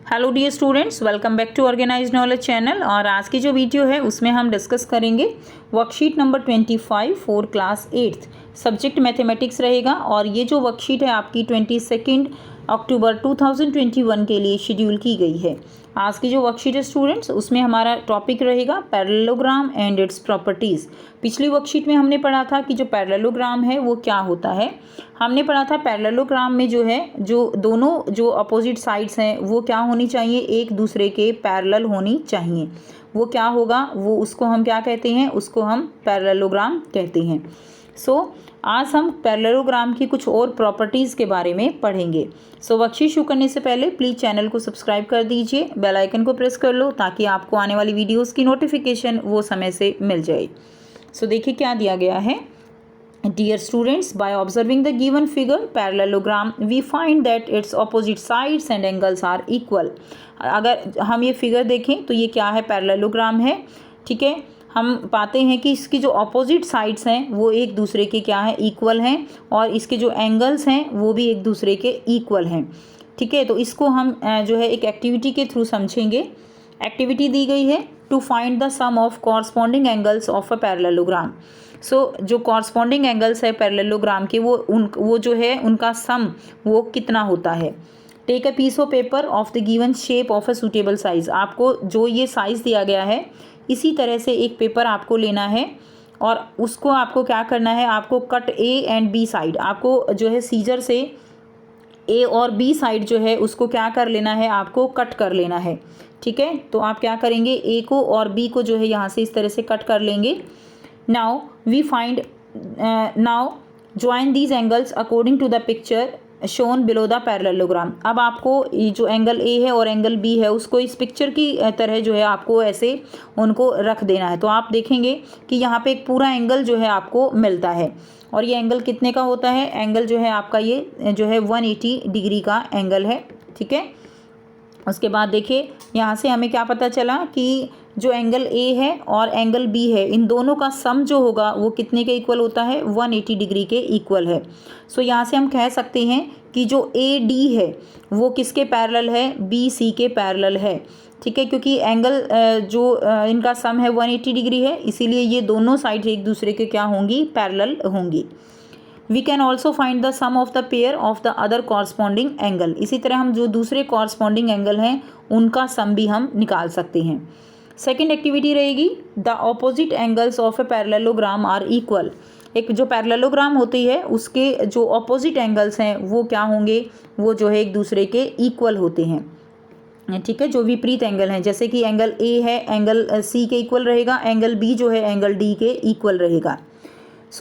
Hello dear students, welcome back to organised knowledge channel. और आज की जो वीडियो है उसमें हम डिस्कस करेंगे worksheet number 25 for class 8th, subject mathematics रहेगा। और ये जो वर्कशीट है आपकी 22 अक्टूबर 2021 के लिए शेड्यूल की गई है। आज की जो वर्कशीट है स्टूडेंट्स, उसमें हमारा टॉपिक रहेगा पैरेललोग्राम एंड इट्स प्रॉपर्टीज़। पिछली वर्कशीट में हमने पढ़ा था कि जो पैरेललोग्राम है वो क्या होता है। हमने पढ़ा था पैरेललोग्राम में जो है, जो दोनों जो अपोजिट साइड्स हैं वो क्या होनी चाहिए, एक दूसरे के पैरेलल होनी चाहिए। वो क्या होगा, वो उसको हम क्या कहते हैं, उसको हम पैरेललोग्राम कहते हैं। आज हम पैरेललोग्राम की कुछ और प्रॉपर्टीज़ के बारे में पढ़ेंगे। वर्कशीट शुरू करने से पहले प्लीज़ चैनल को सब्सक्राइब कर दीजिए, बेल आइकन को प्रेस कर लो ताकि आपको आने वाली वीडियोस की नोटिफिकेशन वो समय से मिल जाए। देखिए क्या दिया गया है। Dear students, by observing the given figure parallelogram, we find that its opposite sides and angles are equal। अगर हम ये फिगर देखें तो ये क्या है, पैरेललोग्राम है। ठीक है, हम पाते हैं कि इसकी जो अपोजिट साइड्स हैं वो एक दूसरे के क्या है, इक्वल हैं। और इसके जो एंगल्स हैं वो भी एक दूसरे के इक्वल हैं। ठीक है, तो इसको हम जो है एक एक्टिविटी के थ्रू समझेंगे। एक्टिविटी दी गई है to find the sum of corresponding angles of a parallelogram. जो कॉरस्पॉन्डिंग एंगल्स है पैरेललोग्राम के वो जो है उनका सम वो कितना होता है। Take a piece of paper of the given shape of a suitable size. आपको जो ये साइज़ दिया गया है इसी तरह से एक पेपर आपको लेना है और उसको आपको क्या करना है, आपको cut a and b side, आपको जो है सीजर से ए और बी साइड जो है उसको क्या कर लेना है, आपको कट कर लेना है। ठीक है, तो आप क्या करेंगे, ए को और बी को जो है यहाँ से इस तरह से कट कर लेंगे। Now we find now join these angles according to the picture shown below the parallelogram। अब आपको ये जो एंगल ए है और एंगल बी है उसको इस पिक्चर की तरह जो है आपको ऐसे उनको रख देना है। तो आप देखेंगे कि यहाँ पे एक पूरा एंगल जो है आपको मिलता है। और ये एंगल कितने का होता है, एंगल जो है आपका ये जो है 180 डिग्री का एंगल है। ठीक है, उसके बाद देखिए यहाँ से हमें क्या पता चला कि जो एंगल ए है और एंगल बी है इन दोनों का सम जो होगा वो कितने के इक्वल होता है, 180 डिग्री के इक्वल है। यहाँ से हम कह सकते हैं कि जो ए डी है वो किसके पैरेलल है, बी सी के पैरेलल है। ठीक है, क्योंकि एंगल जो इनका सम है 180 डिग्री है, इसीलिए ये दोनों साइड एक दूसरे के क्या होंगी, पैरेलल होंगी। We can also find the sum of the pair of the other corresponding angle. इसी तरह हम जो दूसरे कॉरस्पॉन्डिंग एंगल हैं उनका सम भी हम निकाल सकते हैं। सेकेंड एक्टिविटी रहेगी the opposite angles of a parallelogram are equal. एक जो पैरेललोग्राम होती है उसके जो ऑपोजिट एंगल्स हैं वो क्या होंगे, वो जो है एक दूसरे के इक्वल होते हैं। ठीक है, जो विपरीत एंगल हैं, जैसे कि एंगल ए है एंगल सी के इक्वल रहेगा, एंगल बी जो है एंगल डी के इक्वल रहेगा।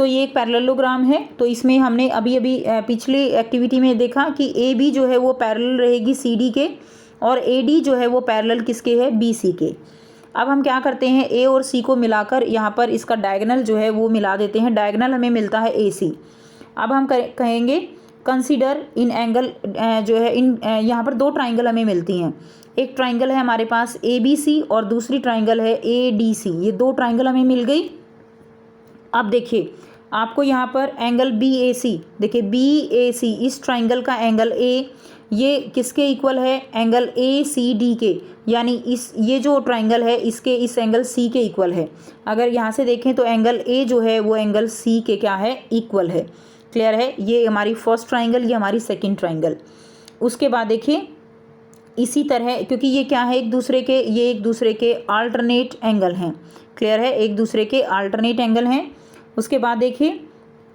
ये एक पैरेललोग्राम है। तो इसमें हमने अभी पिछली एक्टिविटी में देखा कि ए बी जो है वो पैरेलल रहेगी सी डी के, और ए डी जो है वो पैरेलल किसके है, बी सी के। अब हम क्या करते हैं, ए और सी को मिलाकर यहाँ पर इसका डायगोनल जो है वो मिला देते हैं। डायगोनल हमें मिलता है ए सी। अब हम कहेंगे कंसीडर इन एंगल जो है इन यहाँ पर दो ट्राइंगल हमें मिलती हैं। एक ट्राइंगल है हमारे पास ए बी सी और दूसरी ट्राइंगल है ए डी सी। ये दो ट्राइंगल हमें मिल गई। अब देखिए आपको यहाँ पर एंगल बी ए सी, देखिए बी ए सी इस ट्राइंगल का एंगल ए ये किसके इक्वल है, एंगल ए सी डी के, यानी ये जो ट्राइंगल है इसके इस एंगल सी के इक्वल है। अगर यहाँ से देखें तो एंगल ए जो है वो एंगल सी के क्या है, इक्वल है। क्लियर है, ये हमारी फर्स्ट ट्राइंगल, ये हमारी सेकंड ट्राइंगल। उसके बाद देखिए इसी तरह, क्योंकि ये क्या है ये एक दूसरे के अल्टरनेट एंगल हैं। क्लियर है, एक दूसरे के अल्टरनेट एंगल हैं। उसके बाद देखिए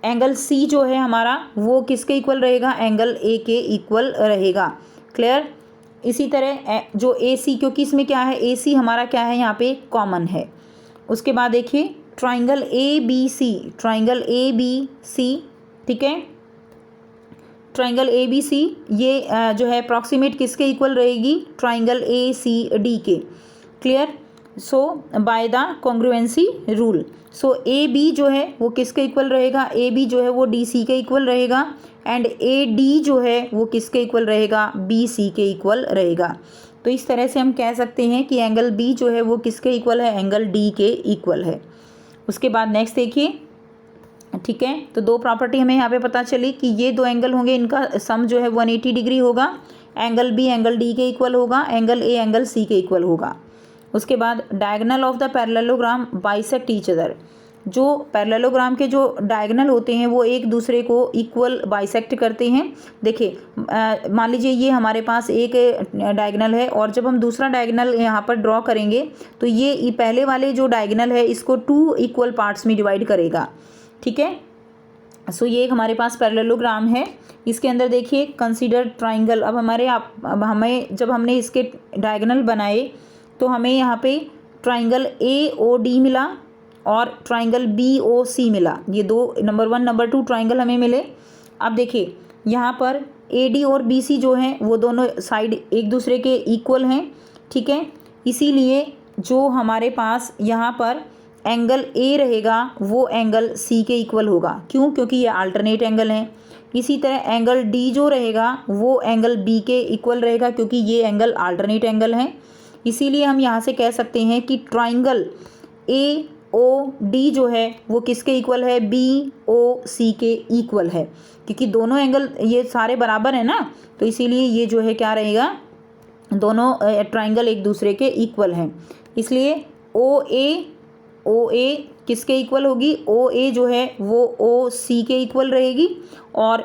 एंगल सी जो है हमारा वो किसके इक्वल रहेगा, एंगल ए के इक्वल रहेगा। क्लियर, इसी तरह जो ए सी, क्योंकि इसमें क्या है, ए सी हमारा क्या है यहाँ पे कॉमन है। उसके बाद देखिए triangle A B C, triangle A B C, ठीक है, ट्राइंगल ए बी सी ये जो है अप्रॉक्सीमेट किसके इक्वल रहेगी, ट्राइंगल ए सी डी के। Clear, by the congruency rule A B जो है वो किसके इक्वल रहेगा, ए बी जो है वो डी सी के इक्वल रहेगा, एंड ए डी जो है वो किसके इक्वल रहेगा, बी सी के इक्वल रहेगा। तो इस तरह से हम कह सकते हैं कि एंगल बी जो है वो किसके इक्वल है, एंगल डी के इक्वल है। उसके बाद नेक्स्ट देखिए, ठीक है, तो दो प्रॉपर्टी हमें यहाँ पे पता चली कि ये दो एंगल होंगे, इनका सम जो है 180 डिग्री होगा। एंगल बी एंगल डी के इक्वल होगा, एंगल ए एंगल सी के इक्वल होगा। उसके बाद diagonal of the parallelogram bisect each other, जो पैरेललोग्राम के जो डायगोनल होते हैं वो एक दूसरे को इक्वल बाइसेक्ट करते हैं। देखिए मान लीजिए ये हमारे पास एक डायगोनल है और जब हम दूसरा डायगोनल यहाँ पर ड्रॉ करेंगे तो ये पहले वाले जो डायगोनल है इसको 2 इक्वल पार्ट्स में डिवाइड करेगा, ठीक है। सो ये एक हमारे पास पैरेललोग्राम है। इसके अंदर देखिए कंसीडर ट्राइंगल। अब हमें जब हमने इसके डायगोनल बनाए तो हमें यहाँ पे ट्राइंगल AOD मिला और ट्राइंगल BOC मिला। ये दो नंबर 1 नंबर 2 ट्राइंगल हमें मिले। अब देखिए यहाँ पर AD और BC जो हैं वो दोनों साइड एक दूसरे के इक्वल हैं, ठीक है। इसीलिए जो हमारे पास यहाँ पर एंगल A रहेगा वो एंगल C के इक्वल होगा। क्यों? क्योंकि ये अल्टरनेट एंगल हैं। इसी तरह एंगल D जो रहेगा वो एंगल B के इक्वल रहेगा क्योंकि ये एंगल अल्टरनेट एंगल हैं। इसीलिए हम यहाँ से कह सकते हैं कि ट्राइंगल AOD जो है वो किसके इक्वल है? BOC के इक्वल है, क्योंकि दोनों एंगल ये सारे बराबर है ना, तो इसीलिए ये जो है क्या रहेगा, दोनों ट्राइंगल एक दूसरे के इक्वल हैं। इसलिए OA किसके इक्वल होगी? OA जो है वो OC के इक्वल रहेगी और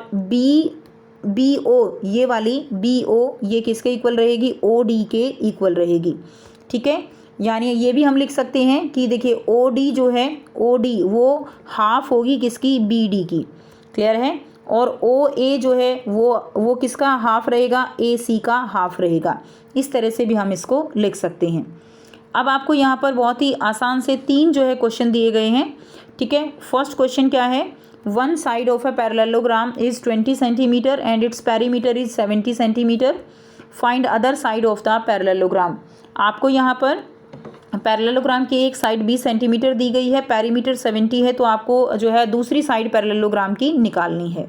BO ये वाली BO ये किसके इक्वल रहेगी? OD के इक्वल रहेगी, ठीक है। यानी ये भी हम लिख सकते हैं कि देखिए OD जो है OD वो हाफ होगी किसकी? BD की, क्लियर है। और OA जो है वो किसका हाफ रहेगा? AC का हाफ रहेगा। इस तरह से भी हम इसको लिख सकते हैं। अब आपको यहाँ पर बहुत ही आसान से 3 जो है क्वेश्चन दिए गए हैं, ठीक है। फर्स्ट क्वेश्चन क्या है? One side of a parallelogram is 20 centimetre and its perimeter is 70 centimetre. Find other side of the parallelogram. आपको यहाँ पर पैरेललोग्राम की एक साइड 20 सेंटीमीटर दी गई है, पेरीमीटर 70 है, तो आपको जो है दूसरी साइड पैरेललोग्राम की निकालनी है।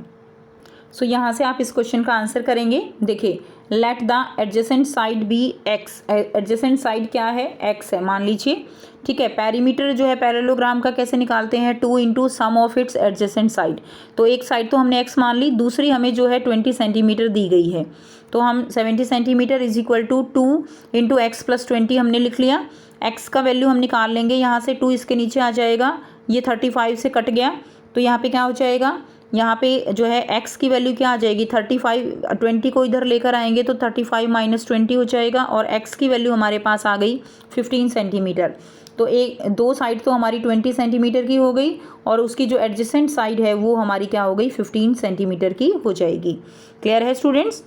सो यहाँ से आप इस क्वेश्चन का आंसर करेंगे। देखिए let the adjacent side B X. Adjacent side क्या है? एक्स है मान लीजिए, ठीक है। पेरीमीटर जो है पैरेललोग्राम का कैसे निकालते हैं? 2 into sum of its adjacent side. तो एक साइड तो हमने एक्स मान ली, दूसरी हमें जो है 20 सेंटीमीटर दी गई है, तो हम 70 centimetre is equal to 2 into X plus 20 हमने लिख लिया। एक्स का वैल्यू हम निकाल लेंगे, यहाँ से 2 इसके नीचे आ जाएगा, ये 35 से कट गया, तो यहाँ पे क्या हो जाएगा? यहाँ पे जो है x की वैल्यू क्या आ जाएगी? 35, 20 को इधर लेकर आएंगे तो 35 माइनस 20 हो जाएगा और x की वैल्यू हमारे पास आ गई 15 सेंटीमीटर। तो दो साइड तो हमारी 20 सेंटीमीटर की हो गई और उसकी जो एडजेसेंट साइड है वो हमारी क्या हो गई? 15 सेंटीमीटर की हो जाएगी। क्लियर है स्टूडेंट्स?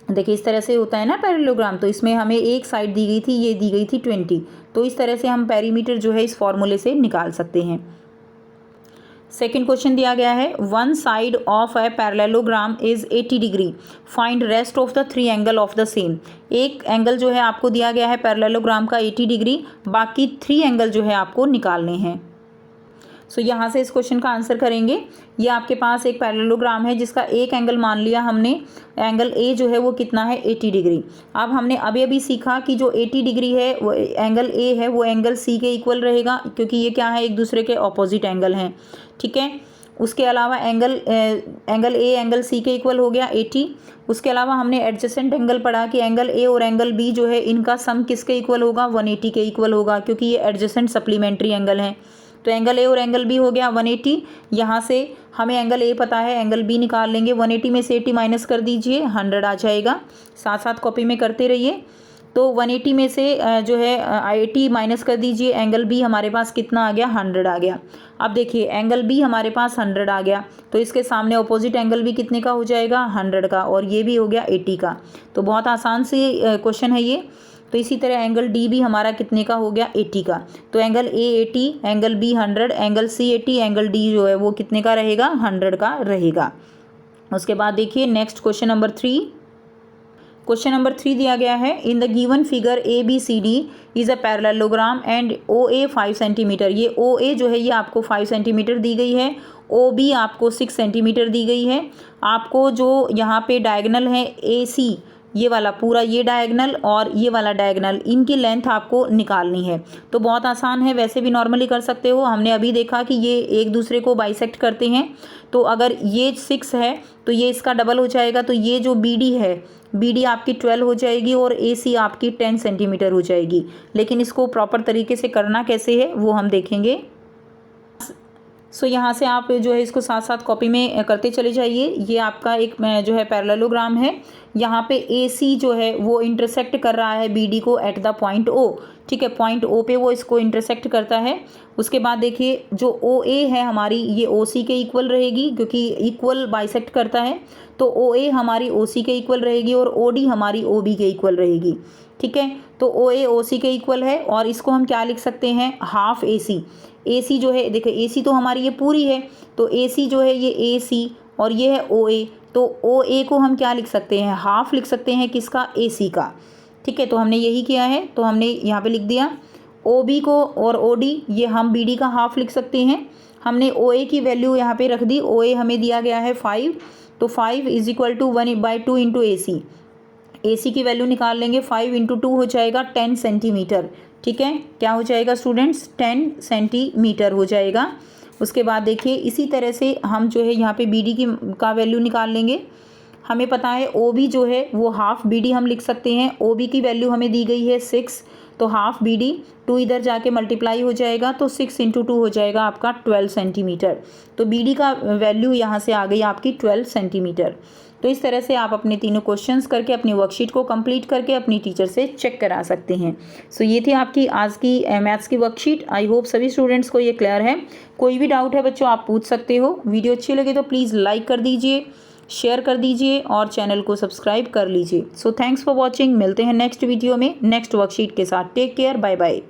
देखिए इस तरह से होता है ना पैरेललोग्राम। तो इसमें हमें एक साइड दी गई थी, ये दी गई थी 20, तो इस तरह से हम पेरीमीटर जो है इस फॉर्मूले से निकाल सकते हैं। सेकेंड क्वेश्चन दिया गया है one side of a parallelogram is 80 degree, find rest of the 3 angle of the same. एक एंगल जो है आपको दिया गया है पैरेललोग्राम का 80 डिग्री, बाकी 3 एंगल जो है आपको निकालने हैं। सो यहाँ से इस क्वेश्चन का आंसर करेंगे। ये आपके पास एक पैरेललोग्राम है जिसका एक एंगल मान लिया हमने, एंगल ए जो है वो कितना है? 80 डिग्री। अब हमने अभी सीखा कि जो 80 डिग्री है वो एंगल ए है वो एंगल सी के इक्वल रहेगा, क्योंकि ये क्या है? एक दूसरे के ऑपोजिट एंगल हैं, ठीक है। उसके अलावा एंगल ए एंगल सी के इक्वल हो गया 80। उसके अलावा हमने एडजेसेंट एंगल पढ़ा कि एंगल ए और एंगल बी जो है इनका सम किसके इक्वल होगा? 180 के इक्वल होगा, क्योंकि ये एडजेसेंट सप्लीमेंट्री एंगल हैं। तो एंगल ए और एंगल बी हो गया 180। यहाँ से हमें एंगल ए पता है, एंगल बी निकाल लेंगे। 180 में से 80 माइनस कर दीजिए, 100 आ जाएगा। साथ साथ कॉपी में करते रहिए। तो 180 में से जो है 80 माइनस कर दीजिए, एंगल बी हमारे पास कितना आ गया? 100 आ गया। अब देखिए एंगल बी हमारे पास 100 आ गया, तो इसके सामने अपोजिट एंगल भी कितने का हो जाएगा? 100 का, और ये भी हो गया 80 का। तो बहुत आसान से क्वेश्चन है ये। तो इसी तरह एंगल डी भी हमारा कितने का हो गया? 80 का। तो angle A 80, angle B 100, angle C 80, angle D जो है वो कितने का रहेगा? 100 का रहेगा। उसके बाद देखिए next question number 3। Question number 3 दिया गया है in the given figure ABCD is a parallelogram and OA 5 centimetre. ये OA जो है ये आपको 5 सेंटीमीटर दी गई है, OB आपको 6 सेंटीमीटर दी गई है। आपको जो यहाँ पे डायगोनल है AC ये वाला पूरा ये डायगनल और ये वाला डायगनल, इनकी लेंथ आपको निकालनी है। तो बहुत आसान है, वैसे भी नॉर्मली कर सकते हो। हमने अभी देखा कि ये एक दूसरे को बाइसेक्ट करते हैं, तो अगर ये 6 है तो ये इसका डबल हो जाएगा। तो ये जो BD है, BD आपकी 12 हो जाएगी और AC आपकी 10 सेंटीमीटर हो जाएगी। लेकिन इसको प्रॉपर तरीके से करना कैसे है वो हम देखेंगे। सो यहाँ से आप जो है इसको साथ साथ कॉपी में करते चले जाइए। ये आपका एक जो है पैरेललोग्राम है। यहाँ पे AC जो है वो इंटरसेक्ट कर रहा है BD को एट द पॉइंट O, ठीक है, पॉइंट O पे वो इसको इंटरसेक्ट करता है। उसके बाद देखिए जो OA है हमारी, ये OC के इक्वल रहेगी क्योंकि इक्वल बाइसेक्ट करता है। तो OA हमारी OC के इक्वल रहेगी और OD हमारी OB के इक्वल रहेगी, ठीक है। तो OA OC के इक्वल है और इसको हम क्या लिख सकते हैं, हाफ AC। AC जो है देखो, AC तो हमारी ये पूरी है, तो AC जो है ये AC और ये है OA। तो OA को हम क्या लिख सकते हैं, हाफ लिख सकते हैं किसका, AC का, ठीक है। तो हमने यही किया है, तो हमने यहाँ पे लिख दिया। OB को और OD ये हम BD का हाफ लिख सकते हैं। हमने OA की वैल्यू यहाँ पे रख दी। OA हमें दिया गया है 5, तो 5 is equal to 1/2 into AC। AC की वैल्यू निकाल लेंगे, 5 इंटू 2 हो जाएगा 10 सेंटीमीटर, ठीक है। क्या हो जाएगा स्टूडेंट्स, 10 सेंटीमीटर हो जाएगा। उसके बाद देखिए इसी तरह से हम जो है यहाँ पे BD का वैल्यू निकाल लेंगे। हमें पता है OB जो है वो हाफ BD हम लिख सकते हैं। OB की वैल्यू हमें दी गई है 6, तो हाफ BD, 2 इधर जाके मल्टीप्लाई हो जाएगा, तो 6 इंटू 2 हो जाएगा आपका 12 सेंटीमीटर। तो BD का वैल्यू यहाँ से आ गई आपकी 12 सेंटीमीटर। तो इस तरह से आप अपने तीनों क्वेश्चंस करके अपनी वर्कशीट को कंप्लीट करके अपनी टीचर से चेक करा सकते हैं। सो ये थी आपकी आज की मैथ्स की वर्कशीट। आई होप सभी स्टूडेंट्स को ये क्लियर है। कोई भी डाउट है बच्चों आप पूछ सकते हो। वीडियो अच्छी लगे तो प्लीज़ लाइक कर दीजिए, शेयर कर दीजिए और चैनल को सब्सक्राइब कर लीजिए। So thanks for watching. मिलते हैं नेक्स्ट वीडियो में नेक्स्ट वर्कशीट के साथ। Take care, bye bye.